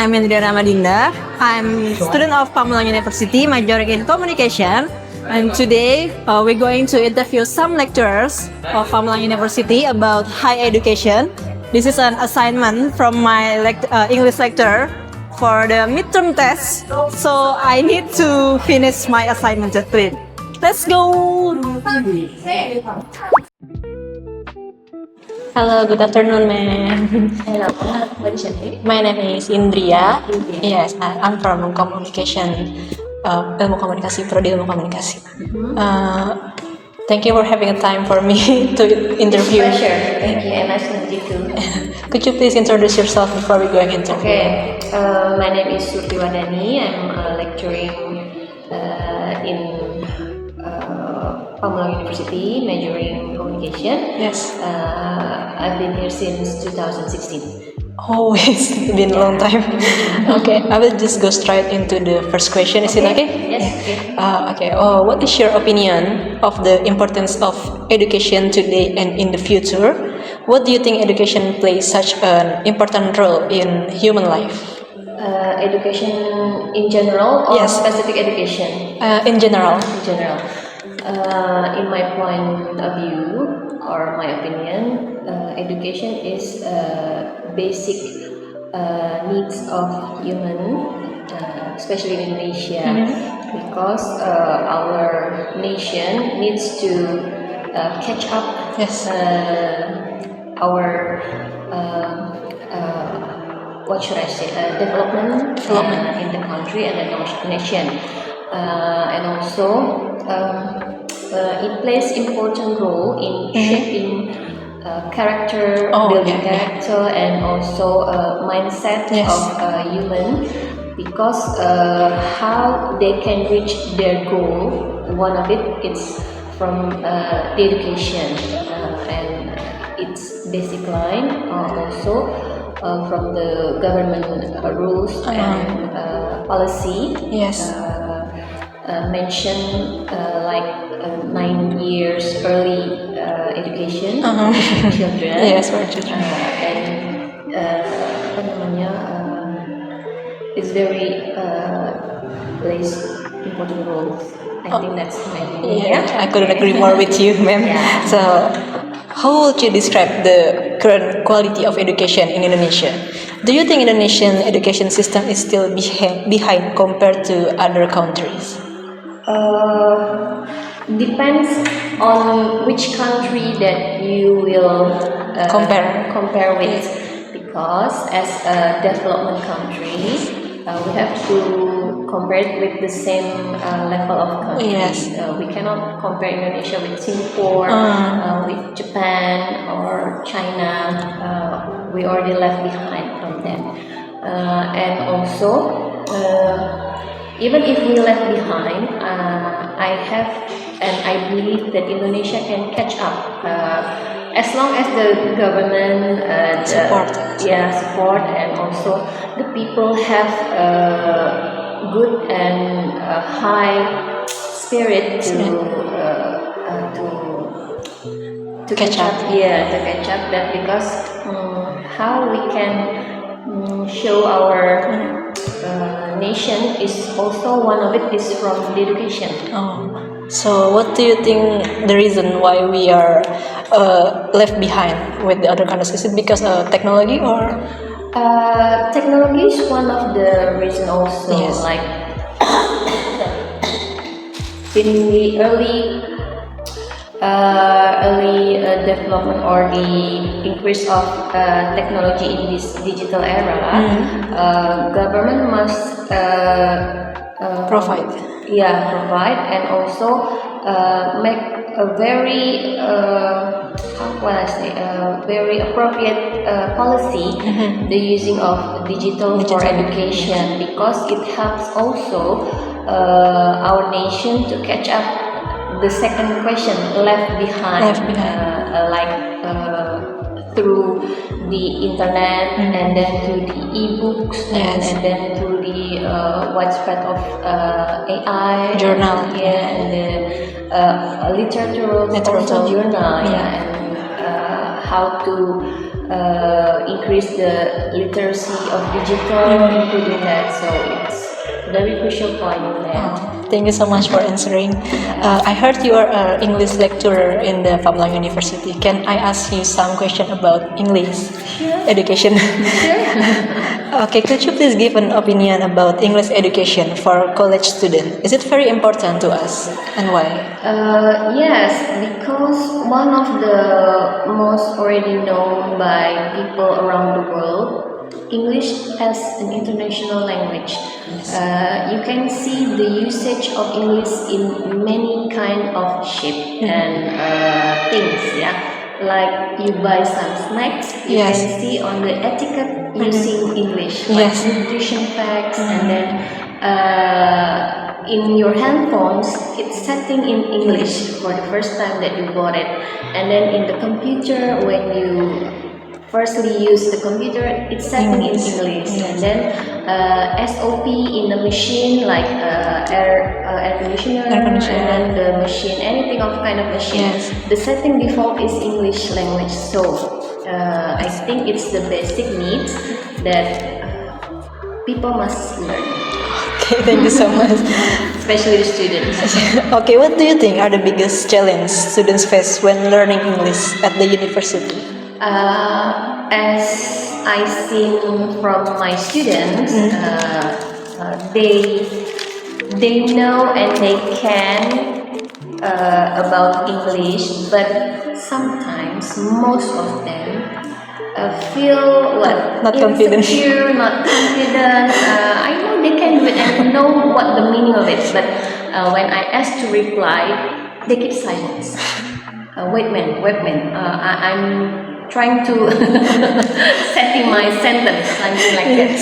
I'm Indria Ramadinda. I'm student of Pamulang University, majoring in communication. And today we're going to interview some lecturers of Pamulang University about higher education. This is an assignment from my English lecturer for the midterm test. So I need to finish my assignment at 3. Let's go! Hello, good afternoon, ma'am. Hello, what is your name? My name is Indria. Yes, I'm from communication, ilmu komunikasi, prodi ilmu komunikasi. Thank you for having a time for me to interview. Pleasure. Thank you, and nice to meet you too. Could you please introduce yourself before we go into interview? Okay, my name is Surti Wadani. I'm lecturing in Pamulang University, majoring communication. Yes. I've been here since 2016. Oh, it's been a long time. Okay, I will just go straight into the first question. Is it okay? Yes. Okay. What is your opinion of the importance of education today and in the future? What do you think education plays such an important role in human life? Education in general or Yes. specific education? In general. In general. In my point of view or my opinion, education is basic needs of human, especially in Indonesia, because our nation needs to catch up Yes. our what should I say, development in the country and the nation, and also it plays important role in shaping character, building character, and also mindset of human, because how they can reach their goal, one of it is from the education, and its basic line also from the government rules and policy. Yes. Mention like 9 years early education for children. Yes, for children. And apa namanya, is very plays important role. I think that's my opinion. Yeah, I couldn't agree more with you, ma'am. Yeah. So, how would you describe the current quality of education in Indonesia? Do you think Indonesian education system is still behind compared to other countries? Depends on which country that you will compare with, because as a development country, we have to compare it with the same level of country. Yes. We cannot compare Indonesia with Singapore, with Japan or China. We already left behind from them, and also. Even if we left behind, I have and I believe that Indonesia can catch up as long as the government support, and also the people have good and high spirit to catch up. Yeah, to catch up. That because how we can show our nation is also one of it is from the education. So what do you think the reason why we are left behind with the other countries? Is it because of technology or? Technology is one of the reason also. Yes. Like in the early development or the increase of technology in this digital era, government must Provide and also make a very very appropriate policy the using of digital for education, because it helps also our nation to catch up the second question left behind. Through the internet and then through the e-books and then through the widespread of AI journal, and the literature journal, and how to increase the literacy of digital, including that. So it's very crucial point there. Thank you so much for answering. I heard you are an English lecturer in the Pamulang University. Can I ask you some question about English education? Okay, could you please give an opinion about English education for college students? Is it very important to us, and why? Yes, because one of the most already known by people around the world, English as an international language. You can see the usage of English in many kind of shape and things. Yeah, like you buy some snacks, you Yes. can see on the etiquette using English, like Yes. nutrition facts, and then in your handphones, it's setting in English for the first time that you bought it, and then in the computer when you firstly use the computer, it's setting in English, and then SOP in the machine like air conditioner, and then the machine, anything of kind of machine, Yes. the setting default is English language. So I think it's the basic needs that people must learn, Okay, thank you so much. especially the students. Okay, what do you think are the biggest challenge students face when learning English at the university? As I seen from my students, they know and they can about English, but sometimes most of them feel Not confident. insecure, not confident. I know they can do it and know what the meaning of it, but when I ask to reply, they keep silence. Wait, man. I'm trying to setting my sentence, something like that.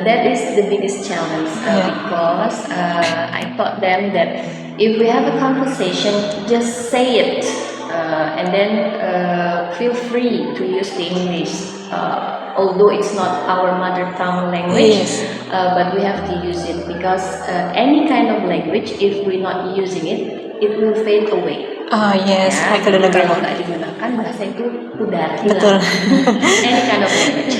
That is the biggest challenge because I taught them that if we have a conversation, just say it, and then feel free to use the English. Although it's not our mother tongue language, but we have to use it because any kind of language, if we're not using it, it will fade away. Yes, I couldn't agree Kalau more. nggak digunakan bahasa itu pudar, hilang. Betul. Any kind of language.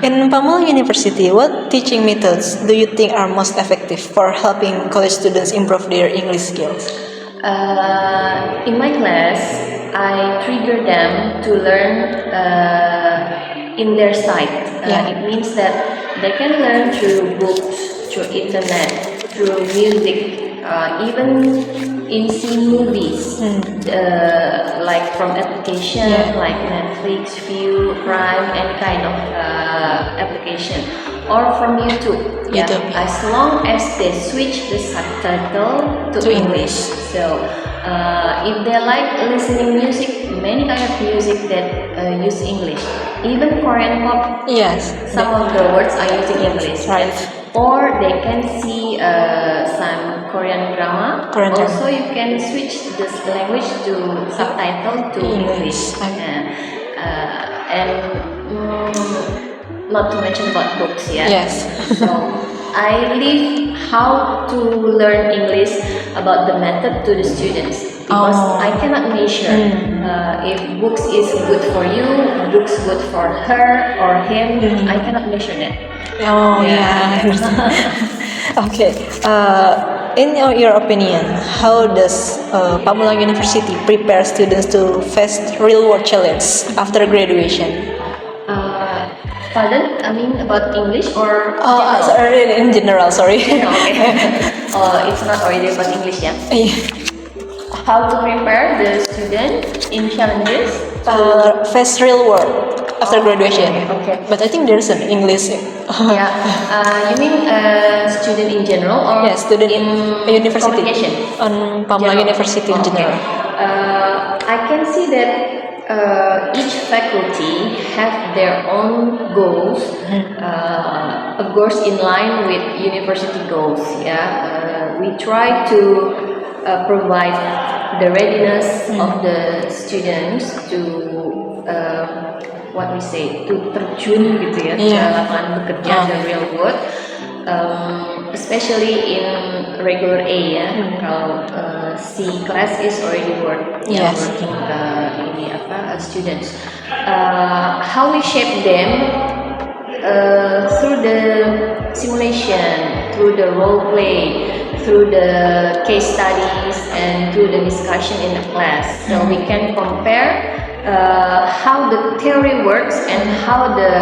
In Pamulang University, what teaching methods do you think are most effective for helping college students improve their English skills? In my class, I trigger them to learn in their site. It means that they can learn through books, through internet, through music, even in seeing movies, like from application like Netflix, View, Prime, any kind of application, or from YouTube. As long as they switch the subtitle to English. So if they like listening music, many kind of music that use English, even Korean pop. Some of the words are using English. Right. Or they can see some Korean drama. Also, you can switch this language to subtitle to English. And not to mention about books, So I leave how to learn English about the method to the students because I cannot measure if books is good for you, books good for her or him. I cannot measure that. Okay. In your opinion, how does Pamulang University prepare students to face real-world challenge after graduation? Pardon? I mean about English or Sorry, in general. Sorry. It's not already about English, How to prepare the student in challenges? Face real world after graduation. Okay. But I think there's an English. You mean student in general or student in university communication? On Pamulang University in general. I can see that each faculty have their own goals, of course in line with university goals. We try to provide the readiness of the students to to terjun gitu ke lapangan bekerja, the real world. especially in regular A ya. Kalau C class is already working Yes. ini students. How we shape them through the simulation, through the role play, through the case studies, and through the discussion in the class. So we can compare how the theory works and how the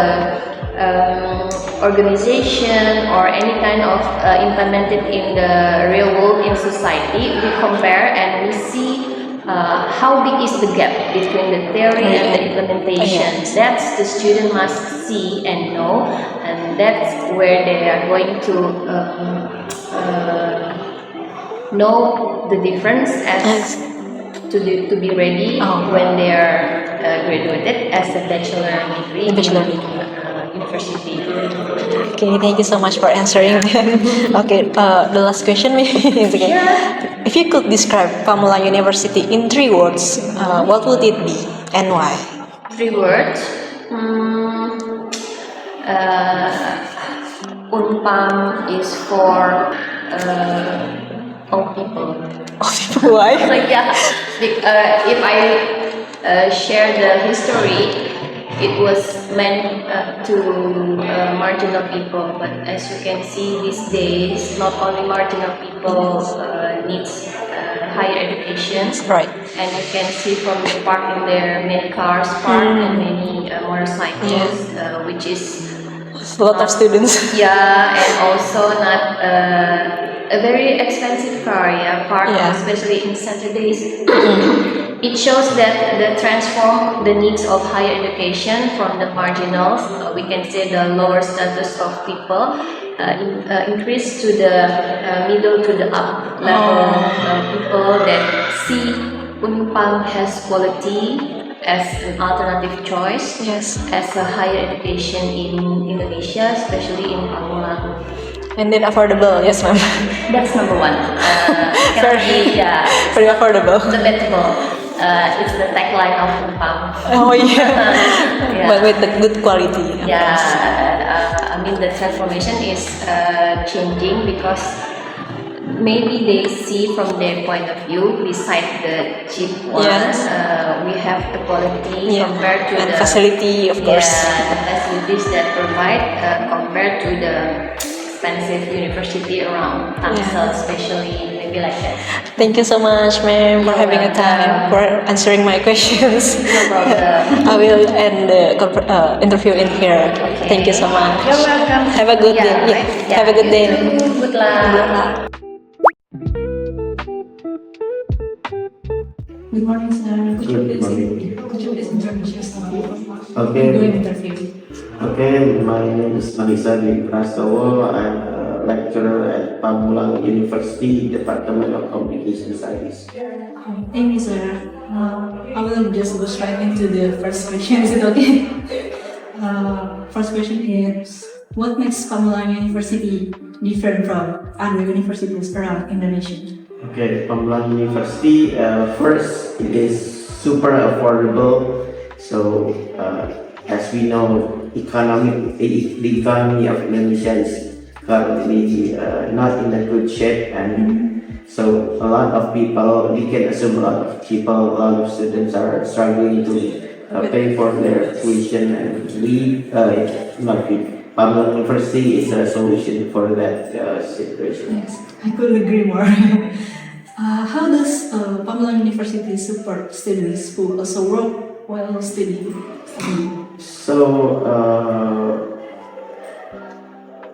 organization or any kind of implemented in the real world in society. We compare and we see how big is the gap between the theory and the implementation. That's the student must see and know, and that's where they are going to know the difference as to be ready when they are graduated as a bachelor degree university. Okay, thank you so much for answering them. Okay, the last question is okay. If you could describe Pamulang University in 3 words, what would it be and why? 3 words. Unpam is for all people. Why? So yeah, if I share the history, it was meant to marginal people. But as you can see these days, not only marginal people needs higher education. Right. And you can see from the parking there, many cars parked and many motorcycles, which is A lot of students. yeah, and also not a very expensive car, parked especially in Saturdays. It shows that the transform the needs of higher education from the marginals, we can say the lower status of people, increase to the middle to the up level people that see Unpam has quality as an alternative choice, as a higher education in Indonesia, especially in Pamulang. And then affordable, yes ma'am. That's number 1. Very affordable. Debatable. It's the tagline of Unpam. Oh yeah. But with the good quality. Yeah, I mean the transformation is changing because maybe they see from their point of view, beside the cheap one, we have the quality compared to the facility, of course. The facilities that provide compared to the expensive university around Tangsel, especially maybe like that. Thank you so much, ma'am, for having a time for answering my questions. No problem. I will end the interview in here. Okay. Thank you so much. You're welcome. Have a good day. Have a good day. Good luck. Good morning, sir. Good morning. Could you please introduce yourself? Okay. Doing interview. Okay, my name is Manisa Dwi Prastowo. I'm a lecturer at Pamulang University, Department of Communication Studies. Thank you, sir. I will just go straight into the first question. Is it okay? First question is, what makes Pamulang University different from other universities around Indonesia? Okay, Pamulang University, first, it is super affordable. So, as we know, the economy of Indonesia is currently not in a good shape, and so a lot of people, we can assume a lot of students are struggling to pay for their tuition, and Pamulang University is a solution for that situation. Yes, I couldn't agree more. How does Pamulang University support students who also work while studying? So,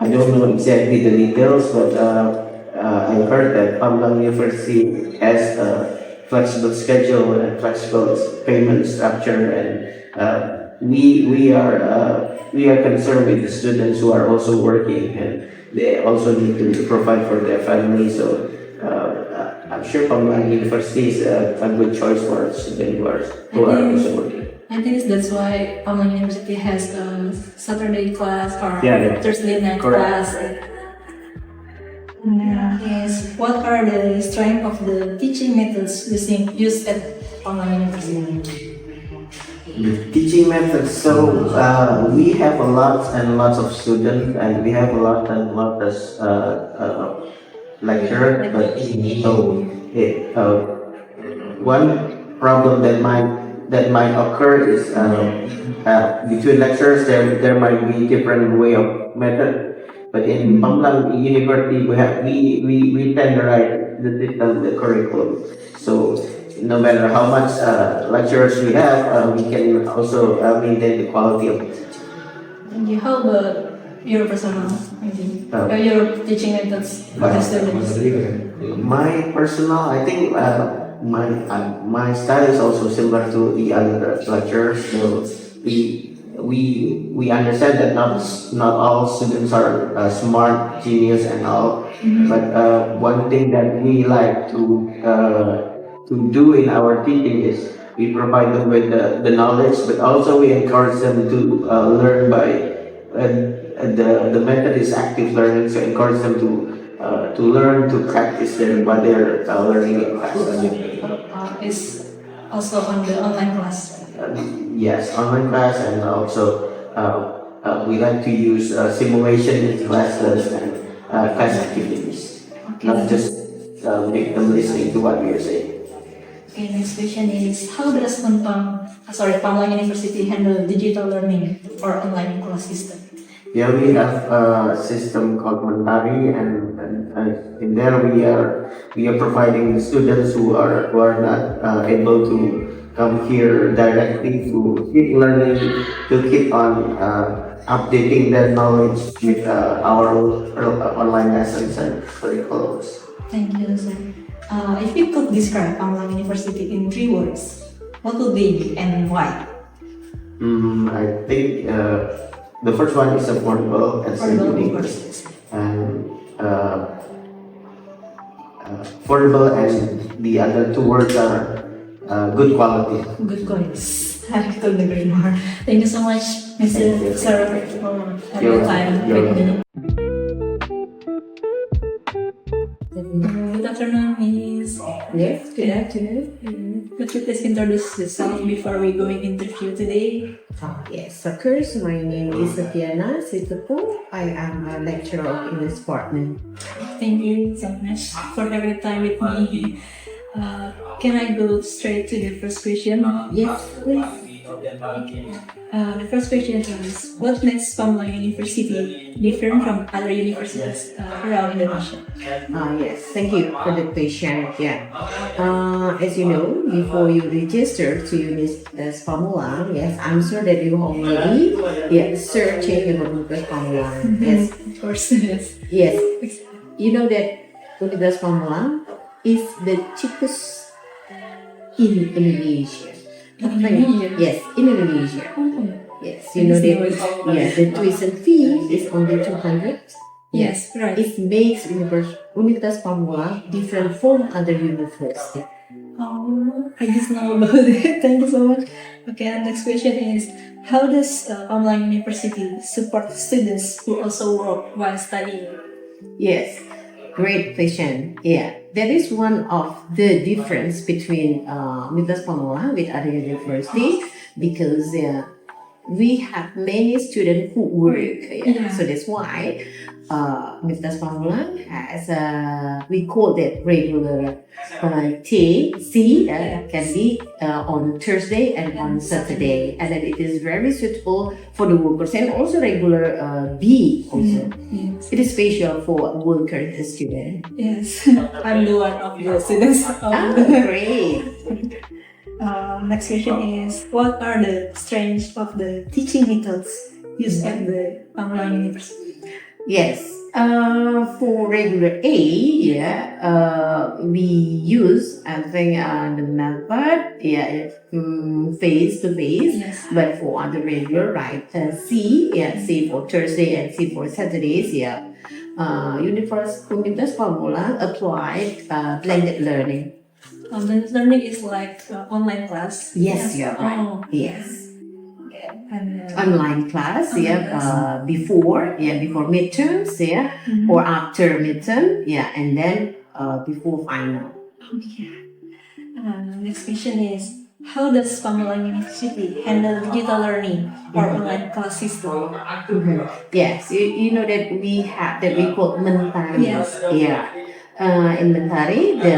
I don't know exactly the details, but I heard that Pamulang University has a flexible schedule and flexible payment structure, and we are concerned with the students who are also working, and they also need to provide for their family. So I'm sure Pamulang University is a good choice for students who are also working. I think that's why Pamulang University has a Saturday class or Thursday night class. Yes. What are the strengths of the teaching methods used at Pamulang University? The teaching methods. So we have a lot and lots of students, and we have a lot and lots of lecturers. But one problem that might occur is between lecturers there might be different way of method. But in Pamlang University, we tend to write the curriculum. So no matter how much lecturers we have, we can also maintain the quality of it. Thank you. How about your personal, your teaching methods for the students? My personal, I think my style is also similar to the other lecturers. So we understand that not all students are smart, genius, and all. But one thing that we like to do in our teaching is we provide them with the knowledge, but also we encourage them to learn by the method is active learning. So encourage them to learn, to practice what they're learning in class. Is also on the online class. Yes, online class, and also we like to use simulation in classes and class activities, not just make them listening to what we are saying. Okay, next question is how does Pamlang University handle digital learning or online class system? Yeah, we have a system called Mentari, and in there we are providing the students who are not able to come here directly to keep learning, to keep on updating their knowledge with our online lessons and curriculums. Thank you, sir. If you could describe Pamlang University in 3 words, what would they be and why? I think the first one is affordable and unique, and affordable, and the other 2 words are good quality. Good points. I couldn't agree more. Thank you so much, Mr. Thank you. Sir, for having your time You're with me. Good afternoon, Miss. Yes, good afternoon. Could you please introduce yourself before we go in interview today? Yes, of course, my name is Satiana Sitopo. I am a lecturer of English department. Thank you so much for having time with me. Can I go straight to the first question? Yes, please. The first question is, what makes Pamlang University different from other universities around Indonesia? Yes, thank you for the question. Yeah. As you know, before you register to Universitas Pamulang, yes, I'm sure that you already searching about Universitas Pamulang. Yes, Of course, yes. yes. You know that Universitas Pamulang is the cheapest in Indonesia. Yes, in Indonesia. Yes, you know that. Yeah, the tuition fee is only 200. Yes, right. It makes Universitas Pamulang different from other universities. Oh, I just know about it. Thank you so much. Okay, and next question is, how does Pamlang University support students who also work while studying? Yes, great question. Yeah, that is one of the difference between Universitas Pamulang with other universities because we have many students who work. Yeah. So that's why Universitas Pamulang has we call that regular TC can be on Thursday and on Saturday, and then it is very suitable for the workers and also regular B also. Yes. It is special for workers and students. Yes, I'm the one of the students. Great. Next question is, what are the strengths of the teaching methods used at the Pamlang University? Yes. For regular A, we use I think the method face to face. Yes. But for other regular, right? C, C for Thursday and C for Saturdays. Universitas Pamulang applied blended learning. Blended learning is like online class. Yes, you're right. Oh, Yes. and Online class, Online class. before midterms, Mhm. or after midterm, and then before final. Okay. Next question is, how does Pamulang University handle digital learning or online class system? Yes, you know that we have that we call Mentari. Yes. Yeah. In Mentari, the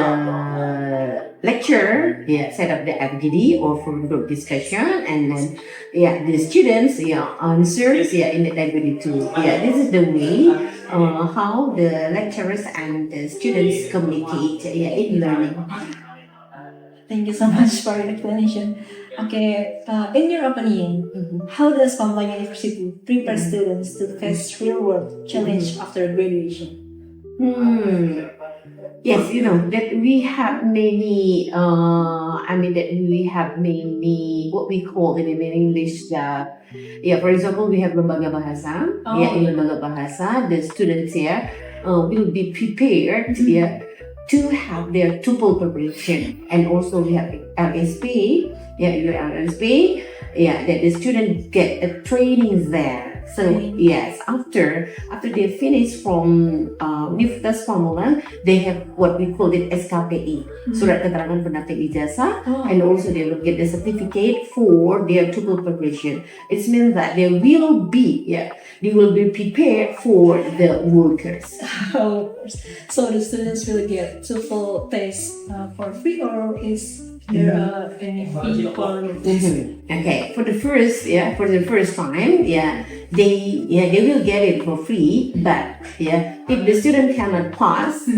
lecturer set up the FGD or for group discussion, and then the students answers in the FGD too. Yeah, this is the way how the lecturers and the students communicate in learning. Thank you so much for your explanation. Okay, in your opinion, how does Pamulang University prepare students to face real-world challenge after graduation? Yes, you know that we have many. That we have many what we call in English. For example, we have lembaga bahasa. Oh. In lembaga bahasa, the students will be prepared. To have their tuple preparation, and also we have LSP. Your LSP. That the students get a training there. So yes, after they finish from Universitas Pamulang, they have what we call it SKPI, Surat Keterangan Pendapat Ijazah, and also they will get the certificate for their tuple preparation. It means that they will be prepared for the workers. So the students will get TOEFL test for free, or is there any fee for this? Okay, for the first time, they will get it for free. But if the student cannot pass,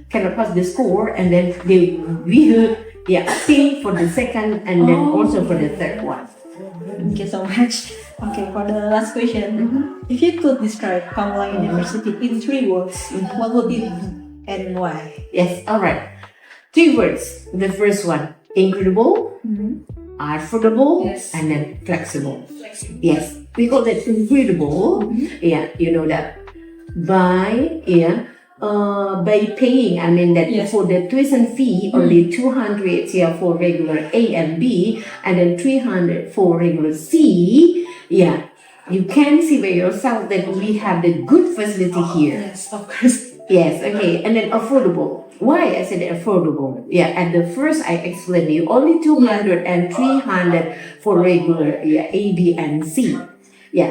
cannot pass the score, and then they will pay for the second and then also for the third one. Thank you so much. Okay, for the last question, if you could describe Pamulang University in 3 words, what would it be and why? Yes, all right. 3 words. The first one, incredible, affordable, Yes. and then flexible. Yes, we call that incredible. You know that by paying, Yes. for the tuition fee only 200 for regular A and B, and then 300 for regular C. You can see by yourself that we have the good facility here. Yes, of course. Yes, okay, and then affordable. Why I said affordable? At the first I explained you only 200 and 300 for regular A, B, and C.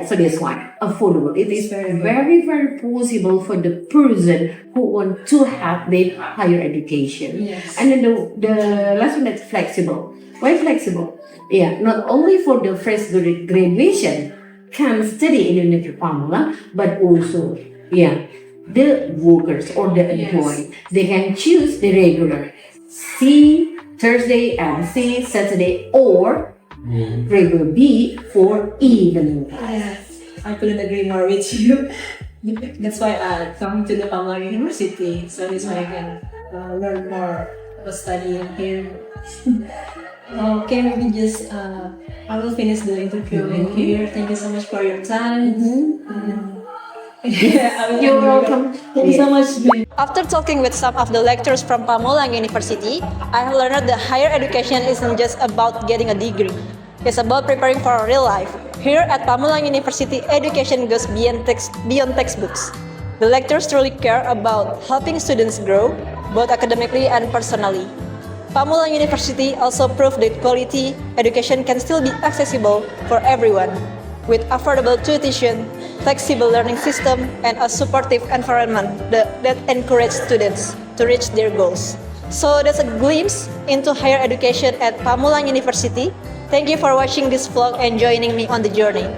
So this one affordable. It is very, very possible for the person who want to have the higher education. Yes. And then the last one is flexible. Why flexible? Not only for the fresh graduation can study in University of Pamulang, but also the workers or the employee, they can choose the regular C Thursday and C Saturday, or regular B for evening. Yes, I couldn't agree more with you. That's why I come to the Pamulang University, so this way I can learn more about studying here. Okay, maybe just I will finish the interview in here. Thank you so much for your time. You're welcome. Thank you so much. After talking with some of the lecturers from Pamulang University, I have learned that higher education isn't just about getting a degree. It's about preparing for a real life. Here at Pamulang University, education goes beyond textbooks. The lecturers truly care about helping students grow, both academically and personally. Pamulang University also proved that quality education can still be accessible for everyone, with affordable tuition, flexible learning system, and a supportive environment that encourage students to reach their goals. So that's a glimpse into higher education at Pamulang University. Thank you for watching this vlog and joining me on the journey.